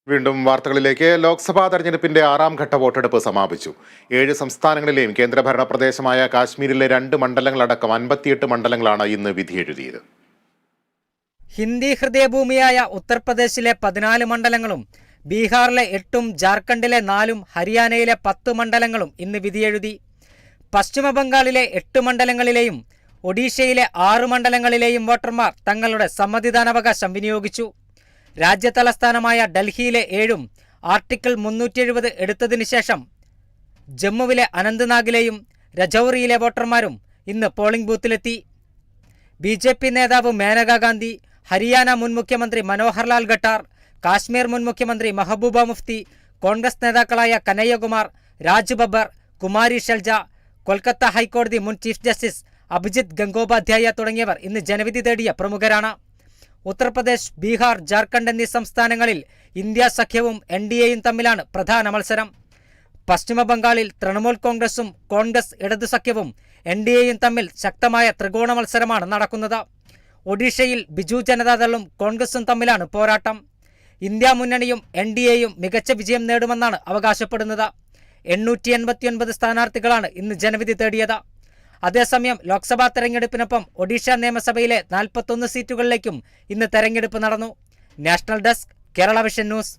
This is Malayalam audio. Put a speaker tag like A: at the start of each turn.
A: വീണ്ടും വാർത്തകളിലേക്ക്. ലോക്സഭാ തെരഞ്ഞെടുപ്പിന്റെ 6ാം ഘട്ട വോട്ടെടുപ്പ് സമാപിച്ചു. 7 സംസ്ഥാനങ്ങളിലെയും കേന്ദ്രഭരണ പ്രദേശമായ കാശ്മീരിലെ 2 മണ്ഡലങ്ങളടക്കം 58 മണ്ഡലങ്ങളാണ് ഇന്ന് വിധിയെഴുതിയത്.
B: ഹിന്ദി ഹൃദയഭൂമിയായ ഉത്തർപ്രദേശിലെ 14 മണ്ഡലങ്ങളും ബീഹാറിലെ 8ഉം ജാർഖണ്ഡിലെ 4ഉം ഹരിയാനയിലെ 10 മണ്ഡലങ്ങളും ഇന്ന് വിധിയെഴുതി. പശ്ചിമ ബംഗാളിലെ 8 മണ്ഡലങ്ങളിലെയും ഒഡീഷയിലെ 6 മണ്ഡലങ്ങളിലെയും വോട്ടർമാർ തങ്ങളുടെ സമ്മതിദാനാവകാശം വിനിയോഗിച്ചു. രാജ്യതലസ്ഥാനമായ ഡൽഹിയിലെ 7ഉം ആർട്ടിക്കിൾ 370 എടുത്തതിനു ശേഷം ജമ്മുവിലെ അനന്ത്നാഗിലെയും രജൌറിയിലെ വോട്ടർമാരും ഇന്ന് പോളിംഗ് ബൂത്തിലെത്തി. BJP നേതാവ് മേനകാ ഗാന്ധി, ഹരിയാന മുൻ മുഖ്യമന്ത്രി മനോഹർ ലാൽ ഖട്ടാർ, കാശ്മീർ മുൻ മുഖ്യമന്ത്രി മെഹബൂബ മുഫ്തി, കോൺഗ്രസ് നേതാക്കളായ കനയ്യകുമാർ, രാജ് ബബ്ബർ, കുമാരി ഷെൽജ, കൊൽക്കത്ത ഹൈക്കോടതി മുൻ ചീഫ് ജസ്റ്റിസ് അഭിജിത്ത് ഗംഗോപാധ്യായ തുടങ്ങിയവർ ഇന്ന് ജനവിധി തേടിയ പ്രമുഖരാണ്. ഉത്തർപ്രദേശ്, ബീഹാർ, ജാർഖണ്ഡ് എന്നീ സംസ്ഥാനങ്ങളിൽ ഇന്ത്യ സഖ്യവും NDAയും തമ്മിലാണ് പ്രധാന മത്സരം. പശ്ചിമ ബംഗാളിൽ തൃണമൂൽ കോൺഗ്രസും കോൺഗ്രസ് ഇടതു സഖ്യവും NDAയും തമ്മിൽ ശക്തമായ ത്രികോണ മത്സരമാണ് നടക്കുന്നത്. ഒഡീഷയിൽ ബിജു ജനതാദളും കോൺഗ്രസും തമ്മിലാണ് പോരാട്ടം. ഇന്ത്യ മുന്നണിയും NDAയും മികച്ച വിജയം നേടുമെന്നാണ് അവകാശപ്പെടുന്നത്. 889 സ്ഥാനാർത്ഥികളാണ് ഇന്ന് ജനവിധി തേടിയത്. അതേസമയം ലോക്സഭാ തെരഞ്ഞെടുപ്പിനൊപ്പം ഒഡീഷ നിയമസഭയിലെ 41 സീറ്റുകളിലേക്കും ഇന്ന് തെരഞ്ഞെടുപ്പ് നടന്നു. National desk, Kerala vision news.